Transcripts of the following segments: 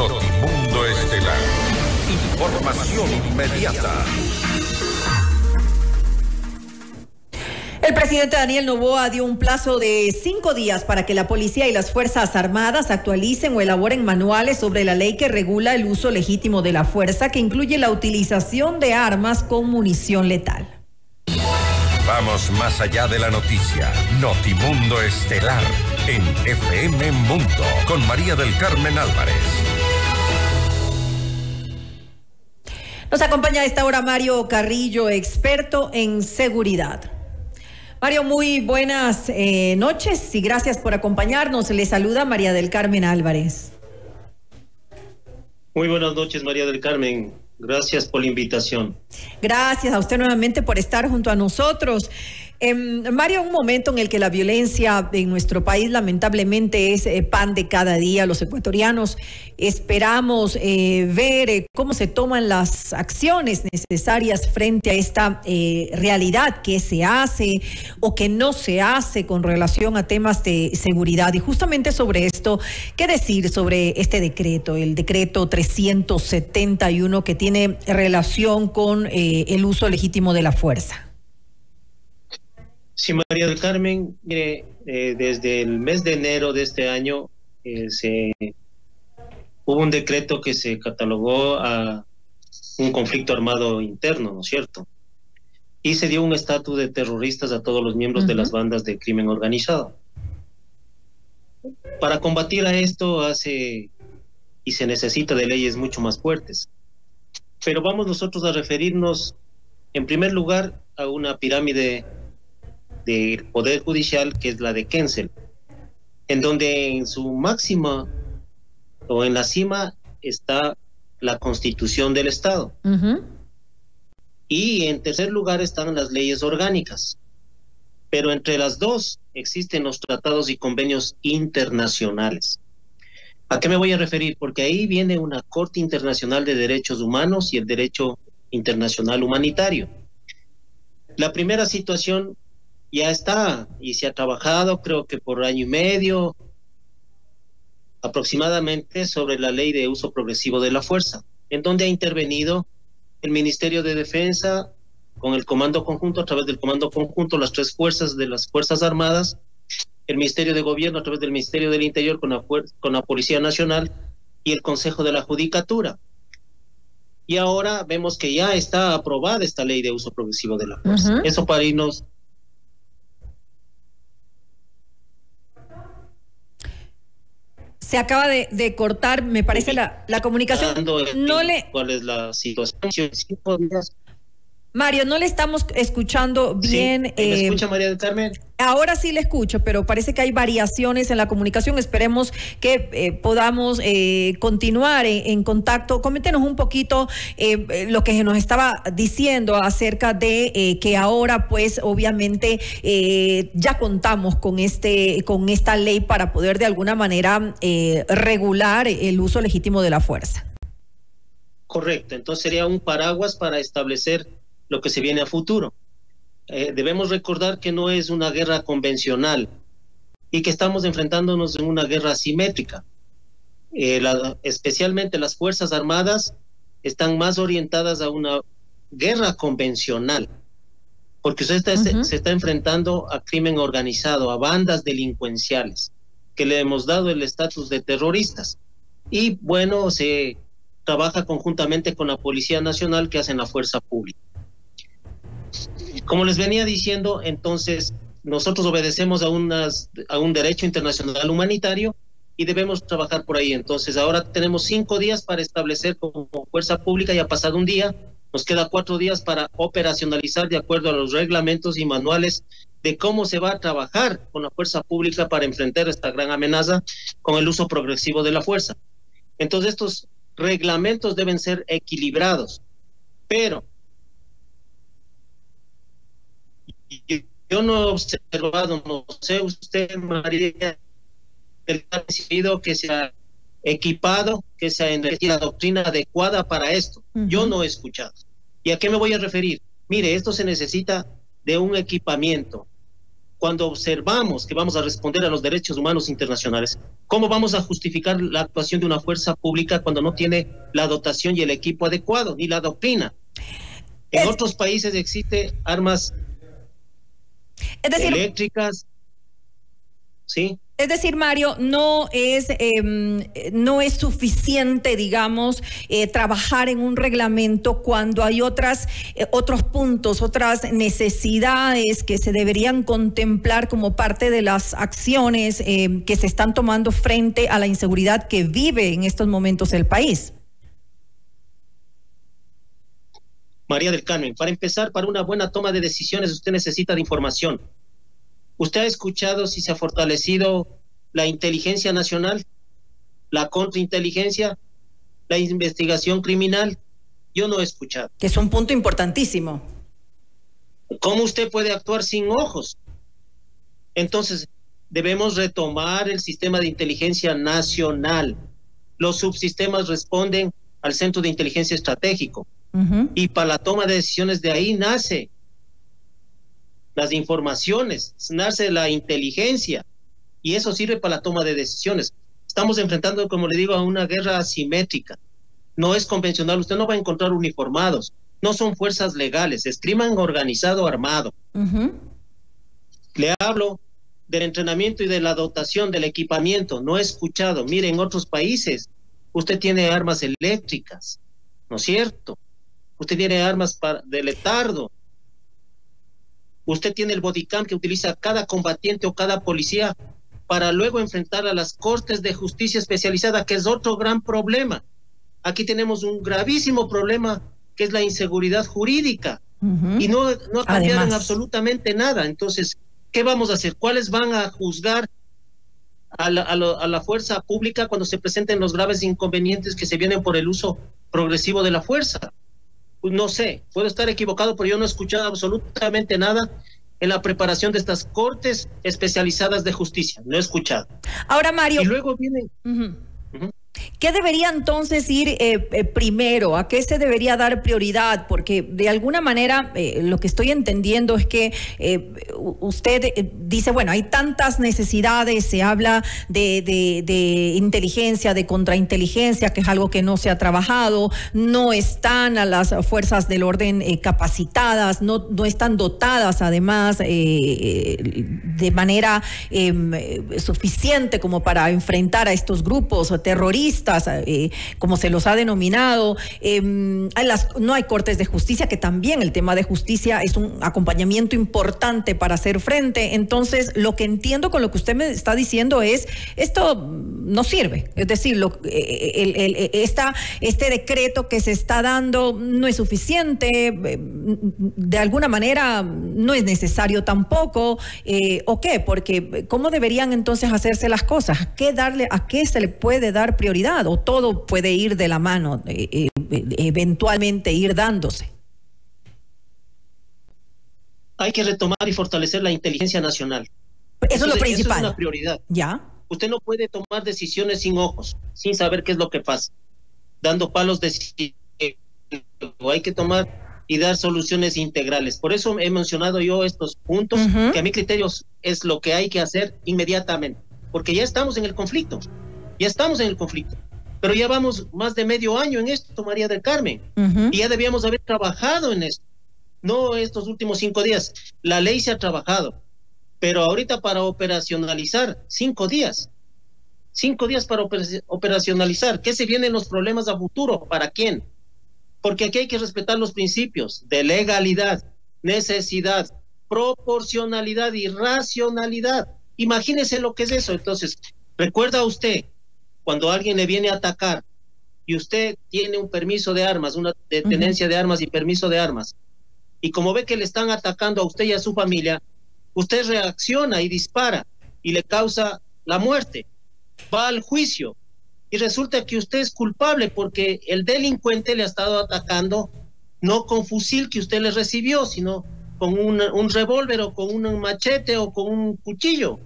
Notimundo Estelar. Información inmediata. El presidente Daniel Noboa dio un plazo de 5 días para que la policía y las Fuerzas Armadas actualicen o elaboren manuales sobre la ley que regula el uso legítimo de la fuerza, que incluye la utilización de armas con munición letal. Vamos más allá de la noticia. Notimundo Estelar en FM Mundo con María del Carmen Álvarez. Nos acompaña a esta hora Mario Carrillo, experto en seguridad. Mario, muy buenas noches y gracias por acompañarnos. Le saluda María del Carmen Álvarez. Muy buenas noches, María del Carmen. Gracias por la invitación. Gracias a usted nuevamente por estar junto a nosotros. Mario, un momento en el que la violencia en nuestro país lamentablemente es pan de cada día. Los ecuatorianos esperamos ver cómo se toman las acciones necesarias frente a esta realidad que se hace o que no se hace con relación a temas de seguridad. Y justamente sobre esto, ¿qué decir sobre este decreto, el decreto 371 que tiene relación con el uso legítimo de la fuerza? Sí, María del Carmen, mire, desde el mes de enero de este año hubo un decreto que se catalogó a un conflicto armado interno, ¿no es cierto? Y se dio un estatus de terroristas a todos los miembros de las bandas de crimen organizado. Para combatir a esto se necesita de leyes mucho más fuertes. Pero vamos nosotros a referirnos, en primer lugar, a una pirámide del Poder Judicial, que es la de Kensel, en donde en su máxima o en la cima está la Constitución del Estado. Y en tercer lugar están las leyes orgánicas. Pero entre las dos existen los tratados y convenios internacionales. ¿A qué me voy a referir? Porque ahí viene una Corte Internacional de Derechos Humanos y el Derecho Internacional Humanitario. La primera situación ya está y se ha trabajado, creo que por año y medio aproximadamente, sobre la ley de uso progresivo de la fuerza, en donde ha intervenido el Ministerio de Defensa con el Comando Conjunto, a través del Comando Conjunto, las tres fuerzas de las Fuerzas Armadas, el Ministerio de Gobierno a través del Ministerio del Interior con la Policía Nacional y el Consejo de la Judicatura. Y ahora vemos que ya está aprobada esta ley de uso progresivo de la fuerza. Eso para irnos. Se acaba de cortar, me parece, la comunicación. ¿Cuál es la situación? Mario, no le estamos escuchando bien. ¿Sí? ¿Me escucha, María del Carmen? Ahora sí le escucho, pero parece que hay variaciones en la comunicación. Esperemos que podamos continuar en contacto. Coméntenos un poquito lo que nos estaba diciendo acerca de que ahora, pues, obviamente, ya contamos con esta ley para poder de alguna manera regular el uso legítimo de la fuerza. Correcto. Entonces sería un paraguas para establecer lo que se viene a futuro. Debemos recordar que no es una guerra convencional y que estamos enfrentándonos en una guerra asimétrica. Especialmente las Fuerzas Armadas están más orientadas a una guerra convencional, porque usted se está enfrentando a crimen organizado, a bandas delincuenciales, que le hemos dado el estatus de terroristas. Y bueno, se trabaja conjuntamente con la Policía Nacional, que hacen la fuerza pública. Como les venía diciendo, entonces nosotros obedecemos a un derecho internacional humanitario y debemos trabajar por ahí. Entonces ahora tenemos 5 días para establecer como fuerza pública, ya ha pasado un día, nos queda 4 días para operacionalizar de acuerdo a los reglamentos y manuales de cómo se va a trabajar con la fuerza pública para enfrentar esta gran amenaza con el uso progresivo de la fuerza. Entonces estos reglamentos deben ser equilibrados, pero yo no he observado, no sé usted, María, que se ha equipado, que se ha enriquecido la doctrina adecuada para esto. Yo no he escuchado. ¿Y a qué me voy a referir? Mire, esto se necesita de un equipamiento cuando observamos que vamos a responder a los derechos humanos internacionales, ¿cómo vamos a justificar la actuación de una fuerza pública cuando no tiene la dotación y el equipo adecuado, ni la doctrina? En otros países existe armas eléctricas, ¿sí? Es decir, Mario, no es suficiente, digamos, trabajar en un reglamento cuando hay otros puntos, otras necesidades que se deberían contemplar como parte de las acciones que se están tomando frente a la inseguridad que vive en estos momentos el país. María del Carmen, para empezar, para una buena toma de decisiones usted necesita de información. ¿Usted ha escuchado si se ha fortalecido la inteligencia nacional, la contrainteligencia, la investigación criminal? Yo no he escuchado. Que es un punto importantísimo. ¿Cómo usted puede actuar sin ojos? Entonces, debemos retomar el sistema de inteligencia nacional. Los subsistemas responden al Centro de Inteligencia Estratégico. Y para la toma de decisiones de ahí nace las informaciones, nace la inteligencia, y eso sirve para la toma de decisiones. Estamos enfrentando, como le digo, a una guerra asimétrica. No es convencional, usted no va a encontrar uniformados, no son fuerzas legales, es crimen organizado armado. Le hablo del entrenamiento y de la dotación del equipamiento, no he escuchado. Mire, en otros países usted tiene armas eléctricas, ¿no es cierto? Usted tiene armas de letardo. Usted tiene el bodycam que utiliza cada combatiente o cada policía para luego enfrentar a las cortes de justicia especializada, que es otro gran problema. Aquí tenemos un gravísimo problema que es la inseguridad jurídica. Y no ha cambiado en absolutamente nada. Entonces, ¿qué vamos a hacer? ¿Cuáles van a juzgar a la fuerza pública cuando se presenten los graves inconvenientes que se vienen por el uso progresivo de la fuerza? Pues no sé, puedo estar equivocado, pero yo no he escuchado absolutamente nada en la preparación de estas cortes especializadas de justicia. No he escuchado. Ahora, Mario. Y luego vienen... ¿Qué debería entonces ir primero? ¿A qué se debería dar prioridad? Porque de alguna manera lo que estoy entendiendo es que usted dice, bueno, hay tantas necesidades, se habla de inteligencia, de contrainteligencia, que es algo que no se ha trabajado, no están a las fuerzas del orden capacitadas, no están dotadas además de manera suficiente como para enfrentar a estos grupos terroristas, como se los ha denominado. No hay cortes de justicia, que también el tema de justicia es un acompañamiento importante para hacer frente. Entonces, lo que entiendo con lo que usted me está diciendo es, esto no sirve. Es decir, este decreto que se está dando no es suficiente, de alguna manera no es necesario tampoco, ¿o qué? Porque ¿cómo deberían entonces hacerse las cosas? ¿A qué se le puede dar prioridad? ¿O todo puede ir de la mano, eventualmente ir dándose? Hay que retomar y fortalecer la inteligencia nacional. Eso es lo principal. Eso es una prioridad. ¿Ya? Usted no puede tomar decisiones sin ojos, sin saber qué es lo que pasa, dando palos de ciego. Hay que tomar y dar soluciones integrales. Por eso he mencionado yo estos puntos, que a mi criterio es lo que hay que hacer inmediatamente, porque ya estamos en el conflicto. Ya estamos en el conflicto, pero ya vamos más de medio año en esto, María del Carmen, y ya debíamos haber trabajado en esto, no estos últimos 5 días. La ley se ha trabajado, pero ahorita para operacionalizar, 5 días. 5 días para operacionalizar. ¿Qué se vienen los problemas a futuro? ¿Para quién? Porque aquí hay que respetar los principios de legalidad, necesidad, proporcionalidad y racionalidad. Imagínese lo que es eso. Entonces, ¿recuerda usted cuando alguien le viene a atacar y usted tiene un permiso de armas, una tenencia de armas y permiso de armas, y como ve que le están atacando a usted y a su familia, usted reacciona y dispara y le causa la muerte, va al juicio y resulta que usted es culpable porque el delincuente le ha estado atacando no con fusil que usted le recibió, sino con un revólver o con un machete o con un cuchillo?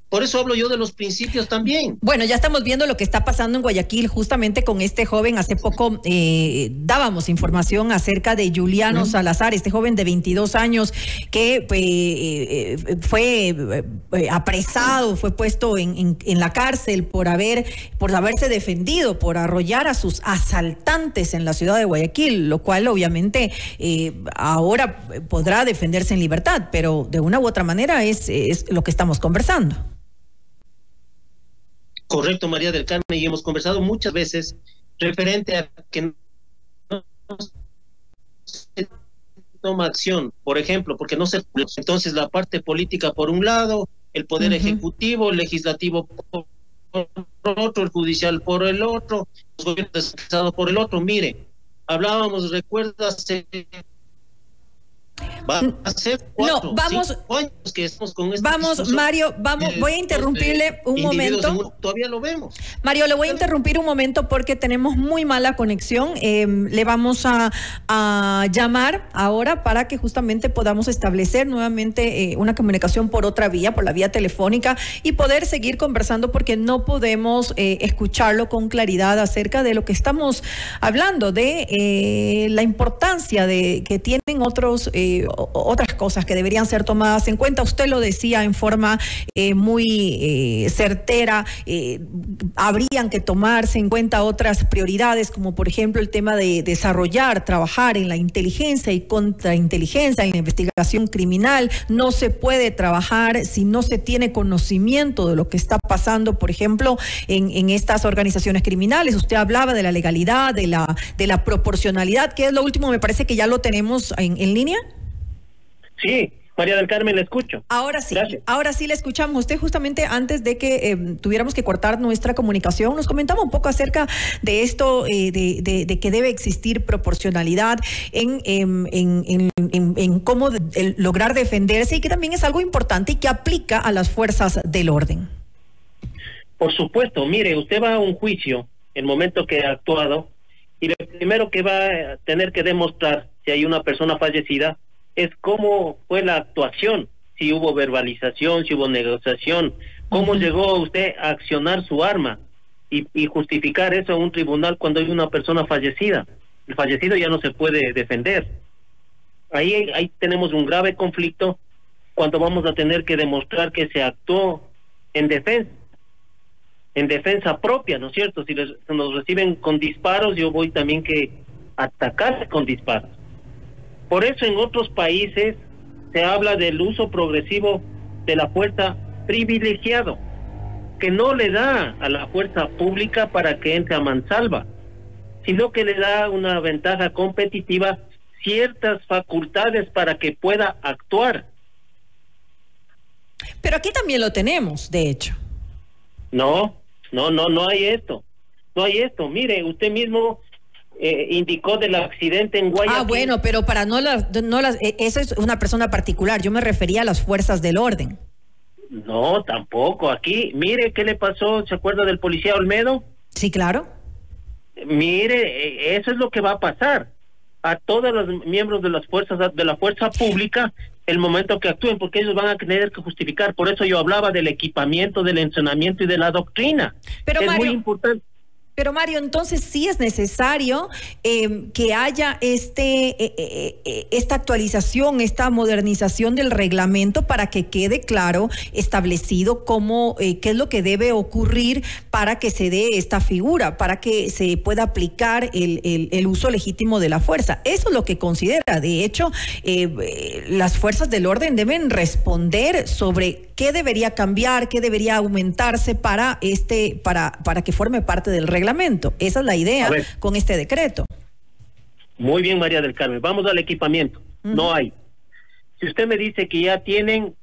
Por eso hablo yo de los principios también. Bueno, ya estamos viendo lo que está pasando en Guayaquil justamente con este joven. Hace poco dábamos información acerca de Juliano Salazar, este joven de 22 años que fue apresado, fue puesto en la cárcel por haberse defendido, por arrollar a sus asaltantes en la ciudad de Guayaquil, lo cual obviamente ahora podrá defenderse en libertad, pero de una u otra manera es lo que estamos conversando. Correcto, María del Carmen, y hemos conversado muchas veces referente a que no se toma acción, por ejemplo, porque no se... Entonces la parte política por un lado, el poder ejecutivo, el legislativo por otro, el judicial por el otro, los gobiernos descentralizados por el otro. Mire, hablábamos, recuerdas... Va a ser 4, 5 años que estamos con esta discusión. Mario, voy a interrumpirle un momento. Todavía lo vemos. Mario, le voy a interrumpir un momento porque tenemos muy mala conexión. Le vamos a llamar ahora para que justamente podamos establecer nuevamente una comunicación por otra vía, por la vía telefónica, y poder seguir conversando porque no podemos escucharlo con claridad acerca de lo que estamos hablando, de la importancia de que tienen otras cosas que deberían ser tomadas en cuenta. Usted lo decía en forma muy certera, habrían que tomarse en cuenta otras prioridades, como por ejemplo el tema de trabajar en la inteligencia y contrainteligencia, en la investigación criminal. No se puede trabajar si no se tiene conocimiento de lo que está pasando, por ejemplo, en estas organizaciones criminales. Usted hablaba de la legalidad, de la proporcionalidad, que es lo último, me parece que ya lo tenemos en línea. Sí, María del Carmen, le escucho. Ahora sí, gracias. Ahora sí le escuchamos. Usted justamente antes de que tuviéramos que cortar nuestra comunicación, nos comentaba un poco acerca de esto, de que debe existir proporcionalidad en cómo lograr defenderse, y que también es algo importante y que aplica a las fuerzas del orden. Por supuesto, mire, usted va a un juicio, el momento que ha actuado, y lo primero que va a tener que demostrar si hay una persona fallecida es cómo fue la actuación, si hubo verbalización, si hubo negociación, cómo llegó usted a accionar su arma y justificar eso en un tribunal cuando hay una persona fallecida. El fallecido ya no se puede defender. Ahí tenemos un grave conflicto cuando vamos a tener que demostrar que se actuó en defensa propia, ¿no es cierto? Si nos reciben con disparos, yo voy también que atacar con disparos. Por eso en otros países se habla del uso progresivo de la fuerza privilegiado, que no le da a la fuerza pública para que entre a mansalva, sino que le da una ventaja competitiva, ciertas facultades para que pueda actuar. Pero aquí también lo tenemos, de hecho. No hay esto. No hay esto. Mire, usted mismo indicó del accidente en Guayaquil. Bueno, pero para eso es una persona particular. Yo me refería a las fuerzas del orden. No, tampoco. Aquí, mire qué le pasó. ¿Se acuerda del policía Olmedo? Sí, claro. Mire, eso es lo que va a pasar a todos los miembros de las fuerzas, de la fuerza pública, el momento que actúen, porque ellos van a tener que justificar. Por eso yo hablaba del equipamiento, del entrenamiento y de la doctrina. Pero es Mario, muy importante. Pero Mario, entonces sí es necesario que haya esta actualización, esta modernización del reglamento para que quede claro, establecido qué es lo que debe ocurrir para que se dé esta figura, para que se pueda aplicar el uso legítimo de la fuerza. Eso es lo que considera. De hecho, las fuerzas del orden deben responder sobre qué debería cambiar, qué debería aumentarse para que forme parte del reglamento. Esa es la idea con este decreto. Muy bien, María del Carmen. Vamos al equipamiento. No hay. Si usted me dice que ya tienen,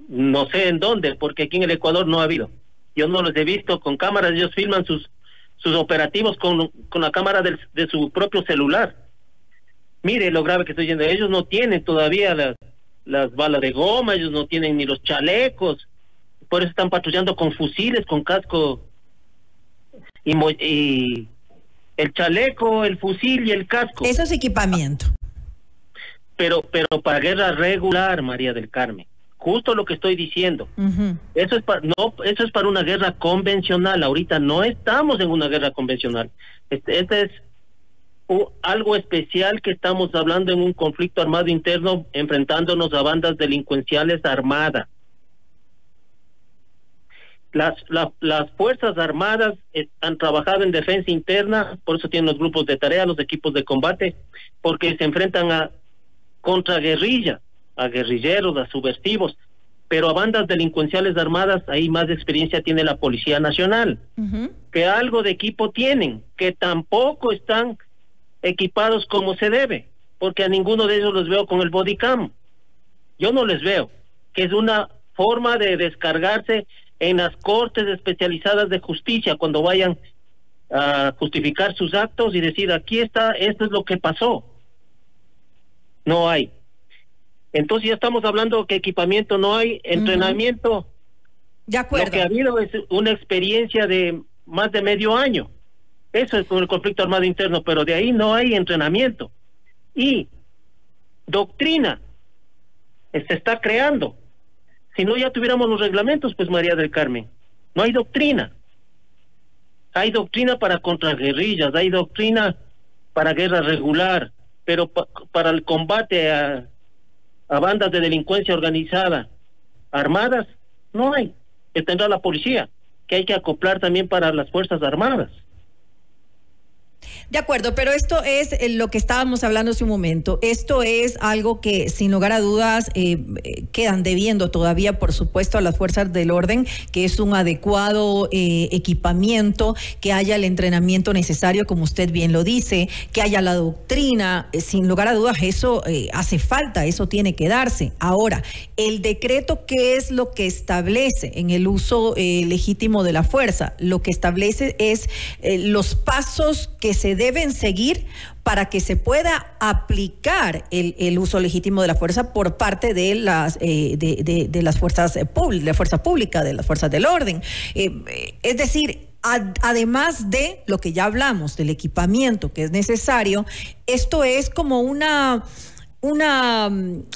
no sé en dónde, porque aquí en el Ecuador no ha habido. Yo no los he visto con cámaras. Ellos filman sus operativos con la cámara de su propio celular. Mire lo grave que estoy diciendo. Ellos no tienen todavía las balas de goma, ellos no tienen ni los chalecos. Por eso están patrullando con fusiles, con casco. Y el chaleco, el fusil y el casco. Eso es equipamiento. Pero para guerra regular, María del Carmen, justo lo que estoy diciendo. Eso es para una guerra convencional. Ahorita no estamos en una guerra convencional. Este es algo especial, que estamos hablando en un conflicto armado interno, enfrentándonos a bandas delincuenciales armadas. Las Fuerzas Armadas han trabajado en defensa interna, por eso tienen los grupos de tarea, los equipos de combate, porque se enfrentan a contraguerrilla, a guerrilleros, a subversivos, pero a bandas delincuenciales armadas, ahí más experiencia tiene la Policía Nacional, que algo de equipo tienen, que tampoco están equipados como se debe, porque a ninguno de ellos los veo con el bodycam. Yo no les veo, que es una forma de descargarse en las cortes especializadas de justicia cuando vayan a justificar sus actos y decir, aquí está, esto es lo que pasó. No hay. Entonces ya estamos hablando que equipamiento no hay, entrenamiento. De acuerdo. Lo que ha habido es una experiencia de más de medio año. Eso es con el conflicto armado interno, pero de ahí no hay entrenamiento. Y doctrina se está creando. Si no, ya tuviéramos los reglamentos, pues, María del Carmen. No hay doctrina. Hay doctrina para contraguerrillas, hay doctrina para guerra regular, pero para el combate a bandas de delincuencia organizada armadas, no hay. Que tendrá la policía, que hay que acoplar también para las Fuerzas Armadas. De acuerdo, pero esto es lo que estábamos hablando hace un momento. Esto es algo que, sin lugar a dudas, quedan debiendo todavía, por supuesto, a las fuerzas del orden, que es un adecuado equipamiento, que haya el entrenamiento necesario, como usted bien lo dice, que haya la doctrina. Sin lugar a dudas, eso hace falta, eso tiene que darse. Ahora, el decreto, ¿qué es lo que establece en el uso legítimo de la fuerza? Lo que establece es los pasos que se deben seguir para que se pueda aplicar el uso legítimo de la fuerza por parte de las de las fuerzas públicas, de fuerza pública, de las fuerzas del orden. Es decir, además de lo que ya hablamos del equipamiento que es necesario, esto es como una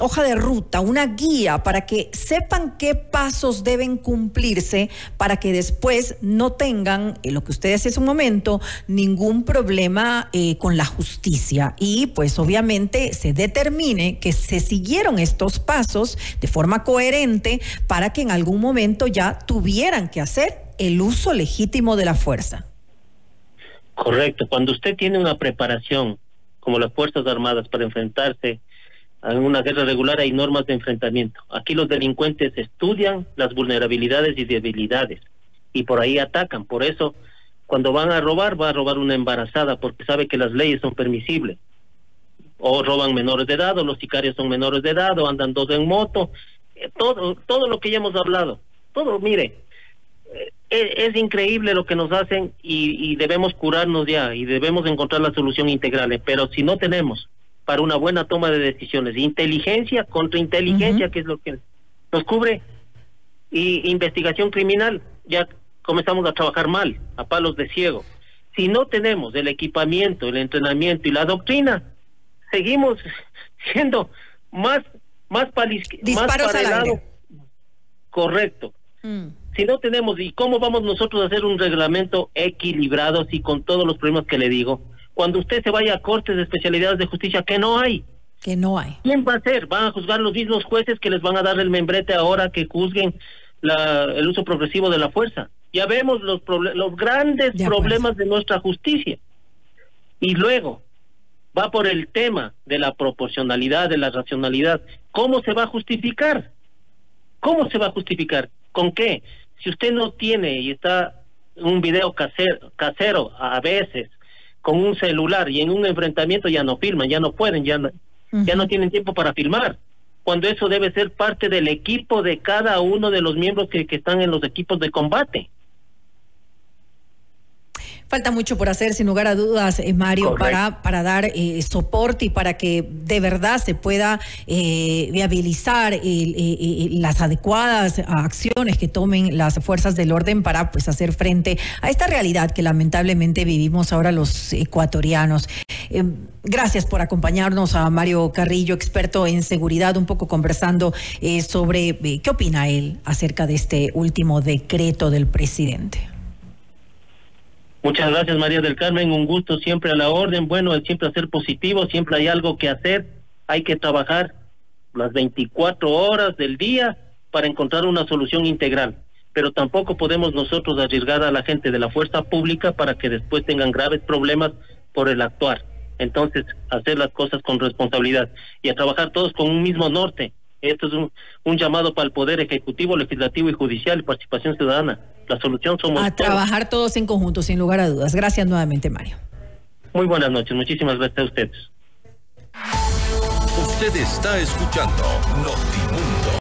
hoja de ruta, una guía para que sepan qué pasos deben cumplirse para que después no tengan, lo que usted decía hace un momento, ningún problema con la justicia, y pues obviamente se determine que se siguieron estos pasos de forma coherente para que en algún momento ya tuvieran que hacer el uso legítimo de la fuerza. Correcto. Cuando usted tiene una preparación como las Fuerzas Armadas para enfrentarse en una guerra regular, hay normas de enfrentamiento. Aquí los delincuentes estudian las vulnerabilidades y debilidades y por ahí atacan. Por eso, cuando van a robar, va a robar una embarazada, porque sabe que las leyes son permisibles. O roban menores de edad, o los sicarios son menores de edad, o andan dos en moto. Todo lo que ya hemos hablado. Todo, mire, es increíble lo que nos hacen, y debemos curarnos ya, y debemos encontrar la solución integral. Pero si no tenemos para una buena toma de decisiones, inteligencia contra inteligencia, que es lo que nos cubre, y investigación criminal, ya comenzamos a trabajar mal, a palos de ciego. Si no tenemos el equipamiento, el entrenamiento y la doctrina, seguimos siendo más disparos al aire. Correcto. Si no tenemos, ¿y cómo vamos nosotros a hacer un reglamento equilibrado si con todos los problemas que le digo? Cuando usted se vaya a cortes de especialidades de justicia, que no hay. Que no hay. ¿Quién va a hacer? Van a juzgar los mismos jueces que les van a dar el membrete ahora que juzguen el uso progresivo de la fuerza. Ya vemos los grandes problemas de nuestra justicia. Y luego va por el tema de la proporcionalidad, de la racionalidad. ¿Cómo se va a justificar? ¿Cómo se va a justificar? ¿Con qué? Si usted no tiene, y está un video casero a veces, con un celular, y en un enfrentamiento ya no filman, ya no pueden, ya no tienen tiempo para filmar, cuando eso debe ser parte del equipo de cada uno de los miembros que están en los equipos de combate. Falta mucho por hacer, sin lugar a dudas, Mario, para dar soporte y para que de verdad se pueda viabilizar las adecuadas acciones que tomen las fuerzas del orden para pues hacer frente a esta realidad que lamentablemente vivimos ahora los ecuatorianos. Gracias por acompañarnos a Mario Carrillo, experto en seguridad, un poco conversando sobre qué opina él acerca de este último decreto del presidente. Muchas gracias, María del Carmen, un gusto, siempre a la orden. Bueno, siempre hacer positivo, siempre hay algo que hacer, hay que trabajar las 24 horas del día para encontrar una solución integral, pero tampoco podemos nosotros arriesgar a la gente de la fuerza pública para que después tengan graves problemas por el actuar. Entonces, hacer las cosas con responsabilidad y a trabajar todos con un mismo norte. Esto es un llamado para el Poder Ejecutivo, Legislativo y Judicial y participación ciudadana. La solución somos a todos. Trabajar todos en conjunto, sin lugar a dudas. Gracias nuevamente, Mario. Muy buenas noches, muchísimas gracias a ustedes. Usted está escuchando Notimundo.